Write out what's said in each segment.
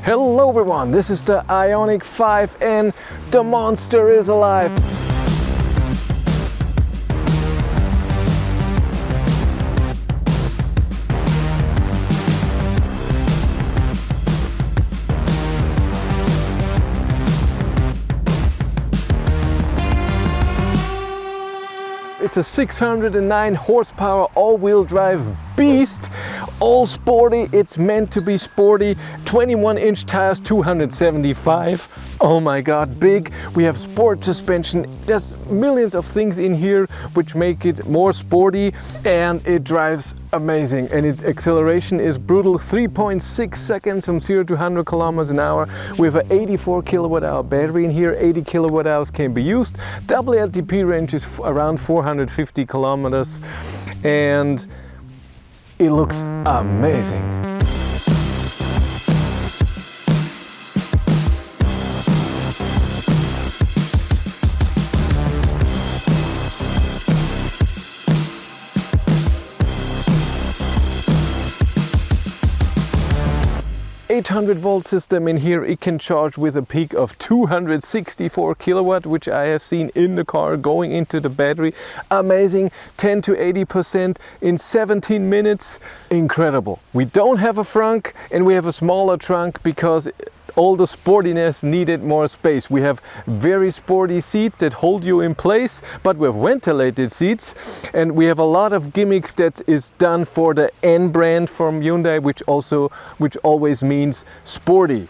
Hello everyone, this is the Ioniq 5 and the monster is alive. It's a 609 horsepower all-wheel drive beast, all sporty. It's meant to be sporty. 21-inch tires, 275. Oh my god, big. We have sport suspension. There's millions of things in here which make it more sporty, and it drives amazing. And its acceleration is brutal, 3.6 seconds from 0 to 100 kilometers an hour. We have an 84 kilowatt hour battery in here. 80 kilowatt hours can be used. WLTP range is around 450 kilometers, and it looks amazing. 800-volt system in here. It can charge with a peak of 264 kilowatt, which I have seen in the car going into the battery. Amazing, 10 to 80% in 17 minutes. Incredible. We don't have a frunk, and we have a smaller trunk because all the sportiness needed more space. We have very sporty seats that hold you in place, but we have ventilated seats, and we have a lot of gimmicks that is done for the N brand from Hyundai, which always means sporty.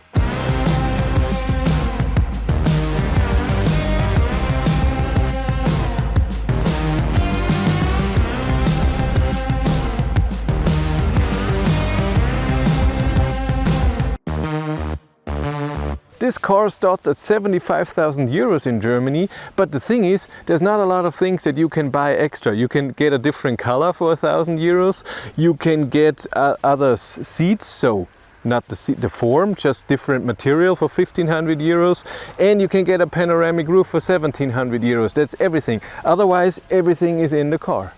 This car starts at 75,000 euros in Germany, but the thing is, there's not a lot of things that you can buy extra. You can get a different color for 1,000 euros. You can get other seats, so not the form, just different material for 1,500 euros. And you can get a panoramic roof for 1,700 euros. That's everything. Otherwise, everything is in the car.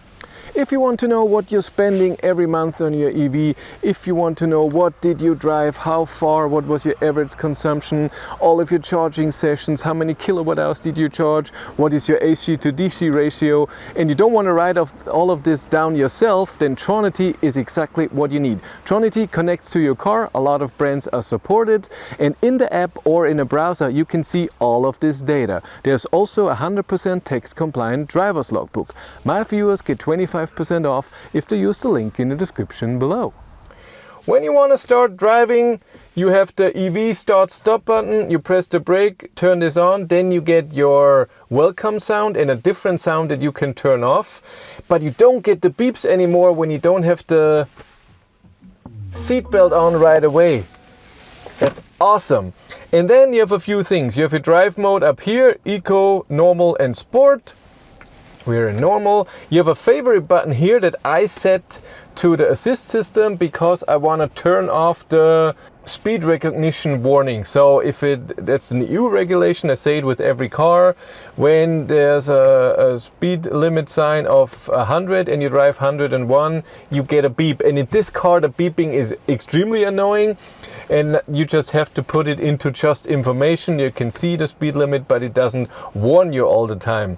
If you want to know what you're spending every month on your EV, if you want to know what did you drive, how far, what was your average consumption, all of your charging sessions, how many kilowatt hours did you charge, what is your AC to DC ratio, and you don't want to write all of this down yourself, then Tronity is exactly what you need. Tronity connects to your car. A lot of brands are supported, and in the app or in a browser you can see all of this data. There's also a 100% text compliant driver's logbook. My viewers get 25% off if they use the link in the description below. When you want to start driving, you have the EV start stop button. You press the brake, turn this on, then you get your welcome sound and a different sound that you can turn off. But you don't get the beeps anymore when you don't have the seatbelt on right away. That's awesome. And then you have a few things. You have your drive mode up here, eco, normal and sport. We're in normal. You have a favorite button here that I set to the assist system because I want to turn off the speed recognition warning. So that's an EU regulation, I say it with every car. When there's a speed limit sign of 100 and you drive 101, you get a beep. And in this car, the beeping is extremely annoying. And you just have to put it into just information. You can see the speed limit, but it doesn't warn you all the time.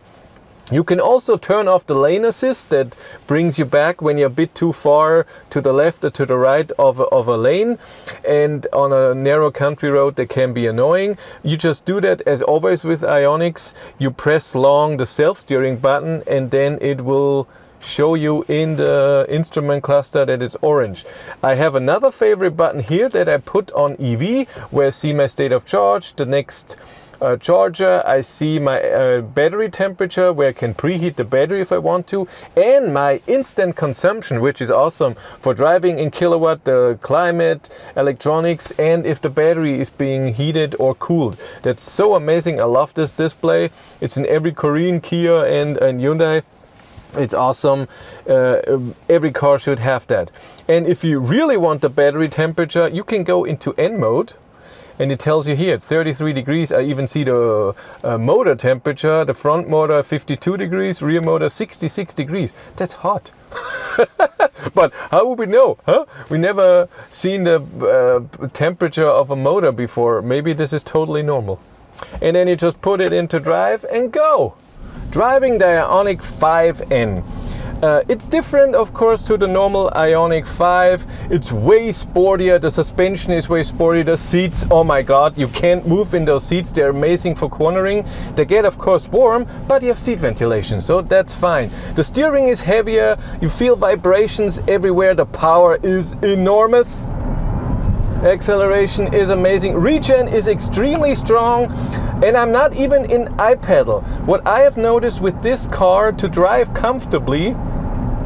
You can also turn off the lane assist that brings you back when you're a bit too far to the left or to the right of a lane, and on a narrow country road that can be annoying. You just do that as always with Ioniqs. You press long the self-steering button and then it will show you in the instrument cluster that it's orange. I have another favorite button here that I put on EV where I see my state of charge, the next charger, I see my battery temperature where I can preheat the battery if I want to, and my instant consumption, which is awesome for driving in kilowatt, the climate, electronics, and if the battery is being heated or cooled. That's so amazing. I love this display. It's in every Korean, Kia and Hyundai. It's awesome. Every car should have that. And if you really want the battery temperature, you can go into N mode. And it tells you here it's 33 degrees. I even see the motor temperature. The front motor 52 degrees, rear motor 66 degrees. That's hot. But how would we know? Huh? We never seen the temperature of a motor before. Maybe this is totally normal. And then you just put it into drive and go. Driving the Ioniq 5N. It's different, of course, to the normal Ioniq 5. It's way sportier. The suspension is way sportier. The seats, oh my god, you can't move in those seats. They're amazing for cornering. They get, of course, warm, but you have seat ventilation, so that's fine. The steering is heavier. You feel vibrations everywhere. The power is enormous. Acceleration is amazing. Regen is extremely strong. And I'm not even in iPedal. What I have noticed with this car, to drive comfortably,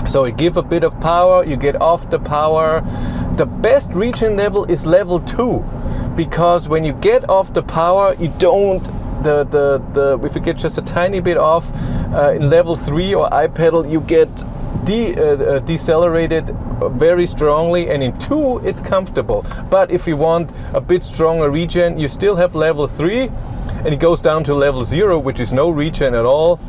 so you give a bit of power, you get off the power. The best regen level is level 2, because when you get off the power, you don't, if you get just a tiny bit off, in level 3 or iPedal, you get decelerated very strongly, and in 2 it's comfortable. But if you want a bit stronger regen, you still have level 3. And it goes down to level 0, which is no regen at all.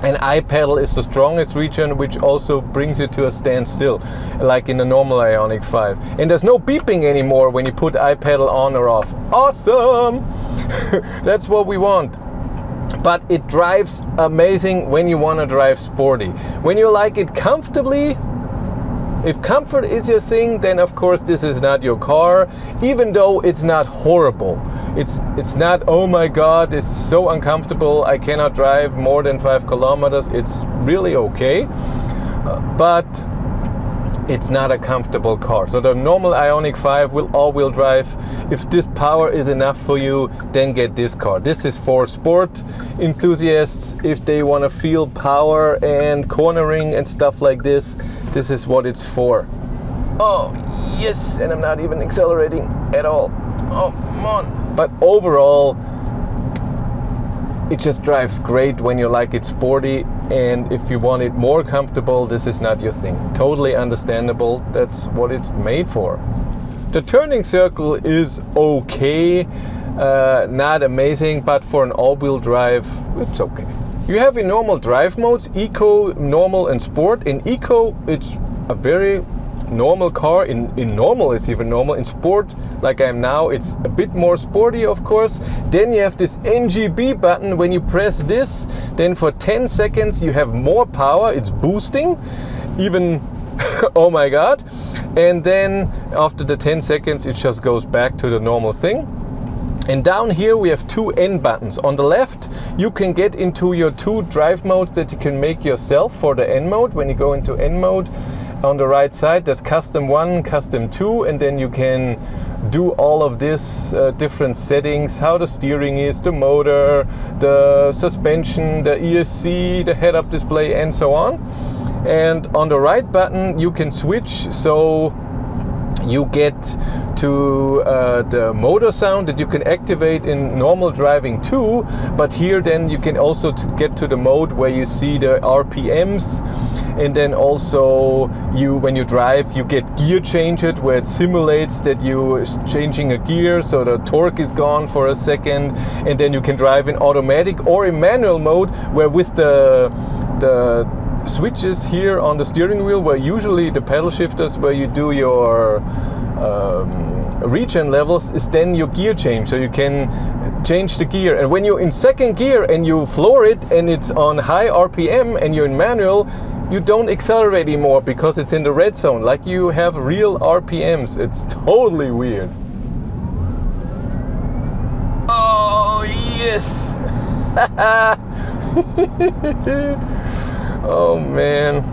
And iPedal is the strongest regen, which also brings you to a standstill, like in the normal Ioniq 5. And there's no beeping anymore when you put iPedal on or off. Awesome! That's what we want. But it drives amazing when you want to drive sporty. When you like it comfortably, if comfort is your thing, then of course this is not your car, even though it's not horrible. It's not, oh my god, it's so uncomfortable, I cannot drive more than 5 kilometers. It's really okay, but it's not a comfortable car. So the normal Ioniq 5 will all-wheel drive. If this power is enough for you, then get this car. This is for sport enthusiasts. If they want to feel power and cornering and stuff like this, this is what it's for. Oh yes, and I'm not even accelerating at all. Oh come on. But overall, it just drives great when you like it sporty, and if you want it more comfortable, this is not your thing. Totally understandable. That's what it's made for. The turning circle is okay, not amazing, but for an all-wheel drive, it's okay. You have in normal drive modes, Eco, Normal and Sport. In Eco, it's a very normal car. In normal, it's even normal. In Sport, like I am now, it's a bit more sporty, of course. Then you have this NGB button. When you press this, then for 10 seconds you have more power. It's boosting, even, oh my god. And then after the 10 seconds, it just goes back to the normal thing. And down here we have 2 N buttons. On the left, you can get into your 2 drive modes that you can make yourself for the N mode. When you go into N mode, on the right side, there's Custom 1, Custom 2, and then you can do all of this different settings, how the steering is, the motor, the suspension, the ESC, the head-up display, and so on. And on the right button, you can switch, so you get to the motor sound that you can activate in normal driving too, but here then you can also get to the mode where you see the RPMs, and then also when you drive, you get gear change it, where it simulates that you changing a gear, so the torque is gone for a second, and then you can drive in automatic or in manual mode, where with the switches here on the steering wheel, where usually the pedal shifters where you do your regen levels is then your gear change, so you can change the gear. And when you're in second gear and you floor it and it's on high RPM and you're in manual, you don't accelerate anymore because it's in the red zone, like you have real RPMs. It's totally weird. Oh yes. Oh man.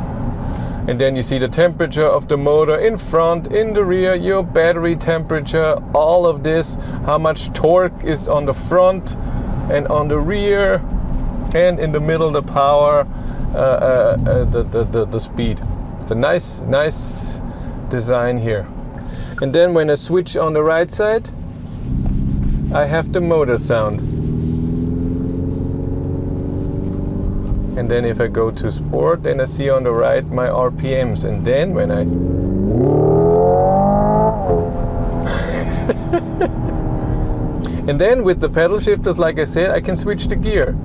And then you see the temperature of the motor in front, in the rear, your battery temperature, all of this, how much torque is on the front and on the rear, and in the middle the power, the speed. It's a nice design here. And then when I switch on the right side, I have the motor sound. And then if I go to sport, then I see on the right my RPMs. And then when I And then with the pedal shifters, like I said, I can switch the gear.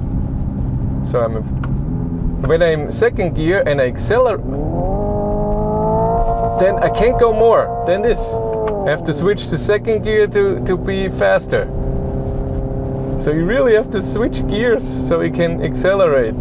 So when I'm second gear and I accelerate, then I can't go more than this. I have to switch to second gear to be faster. So you really have to switch gears so it can accelerate.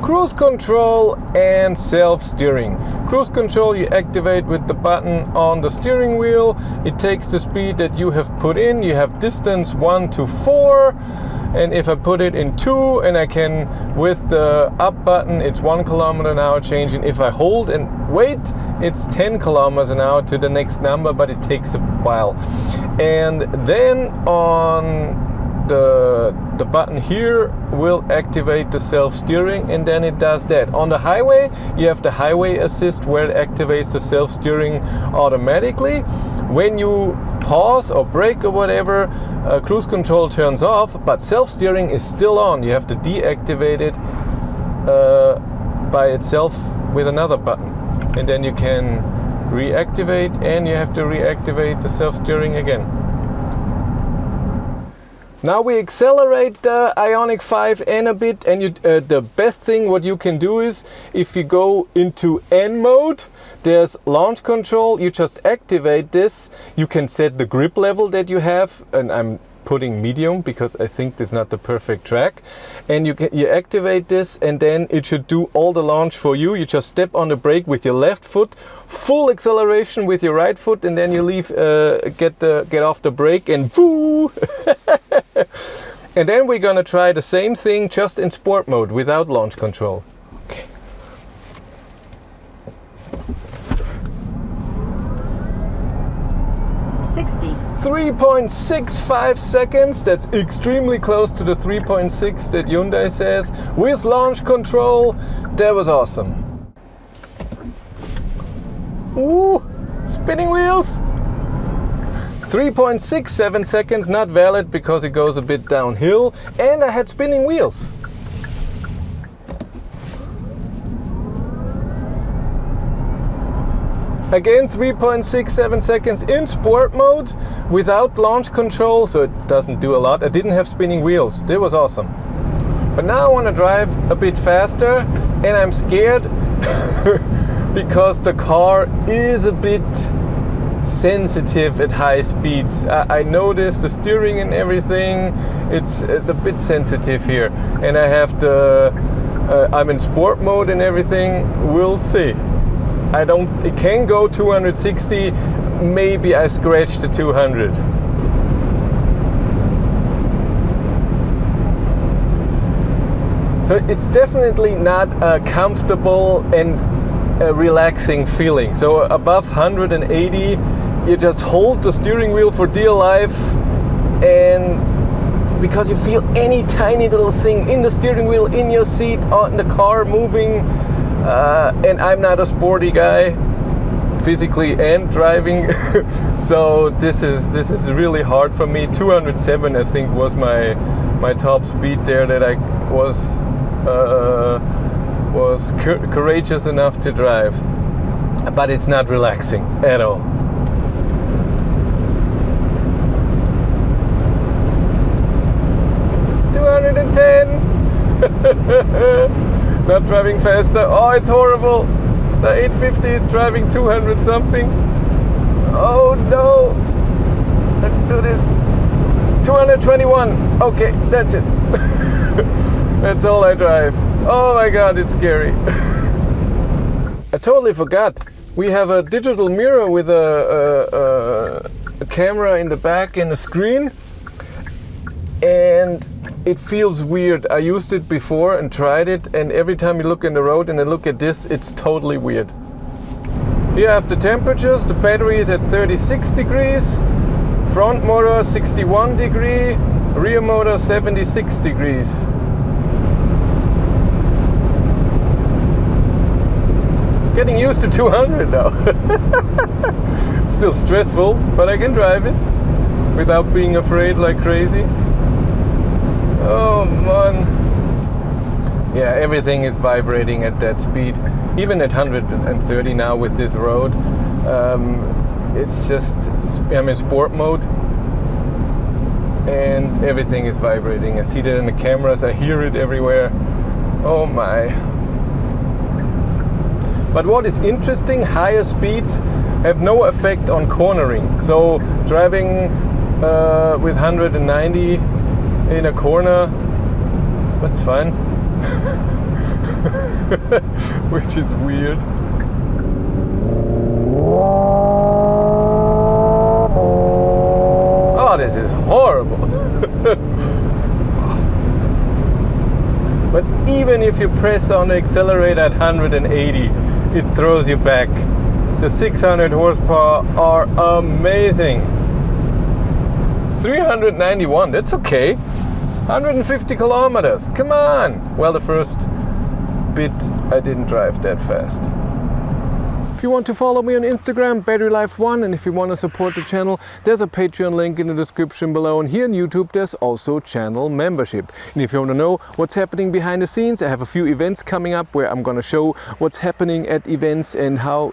Cruise control and self-steering. Cruise control you activate with the button on the steering wheel. It takes the speed that you have put in. You have distance 1 to 4, and if I put it in 2, and I can, with the up button, it's 1 kilometer an hour change, and if I hold and wait, it's 10 kilometers an hour to the next number, but it takes a while. And then on the button here will activate the self-steering, and then it does that. On the highway, you have the highway assist where it activates the self-steering automatically. When you pause or brake or whatever, cruise control turns off, but self-steering is still on. You have to deactivate it by itself with another button, and then you can reactivate, and you have to reactivate the self-steering again. Now we accelerate the Ioniq 5N a bit, and the best thing what you can do is, if you go into N mode, there's launch control. You just activate this. You can set the grip level that you have, and I'm putting medium because I think this is not the perfect track. And you activate this, and then it should do all the launch for you. You just step on the brake with your left foot, full acceleration with your right foot, and then you leave, get off the brake, and woo! And then we're gonna try the same thing just in sport mode without launch control. Okay. $60. 3.65 seconds. That's extremely close to the 3.6 that Hyundai says. With launch control, that was awesome. Ooh, spinning wheels. 3.67 seconds, not valid because it goes a bit downhill, and I had spinning wheels. Again, 3.67 seconds in sport mode without launch control, so it doesn't do a lot. I didn't have spinning wheels. That was awesome. But now I want to drive a bit faster, and I'm scared because the car is a bit sensitive at high speeds. I noticed the steering and everything. It's a bit sensitive here, and I have I'm in sport mode and everything. We'll see. It can go 260. Maybe I scratched the 200. So it's definitely not a comfortable and a relaxing feeling. So above 180, you just hold the steering wheel for dear life, and because you feel any tiny little thing in the steering wheel, in your seat, in the car moving, and I'm not a sporty guy physically and driving, so this is really hard for me. 207 I think was my top speed there that I was courageous enough to drive, but it's not relaxing at all. Not driving faster. Oh, it's horrible. The 850 is driving 200 something. Oh no. Let's do this. 221. Okay, that's it. That's all I drive. Oh my god, it's scary. I totally forgot. We have a digital mirror with a camera in the back and a screen. And it feels weird. I used it before and tried it, and every time you look in the road and I look at this, it's totally weird. Here I have the temperatures. The battery is at 36 degrees. Front motor 61 degree. Rear motor 76 degrees. Getting used to 200 now. Still stressful, but I can drive it. without being afraid like crazy. Oh man. Yeah, everything is vibrating at that speed. Even at 130 now with this road. It's just, I'm in sport mode. And everything is vibrating. I see that in the cameras, I hear it everywhere. Oh my. But what is interesting, higher speeds have no effect on cornering. So driving with 190 in a corner, that's fine. Which is weird. Oh, this is horrible. But even if you press on the accelerator at 180, it throws you back. The 600 horsepower are amazing. 391, that's okay. 150 kilometers, come on. Well, the first bit I didn't drive that fast. If you want to follow me on Instagram, BatteryLife1, and if you want to support the channel, there's a Patreon link in the description below, and here on YouTube there's also channel membership. And if you want to know what's happening behind the scenes, I have a few events coming up where I'm going to show what's happening at events and how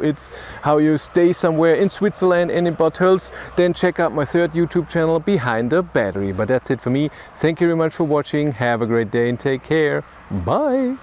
you stay somewhere in Switzerland and in Bad Hölz, then check out my third YouTube channel, Behind the Battery. But that's it for me. Thank you very much for watching. Have a great day and take care. Bye!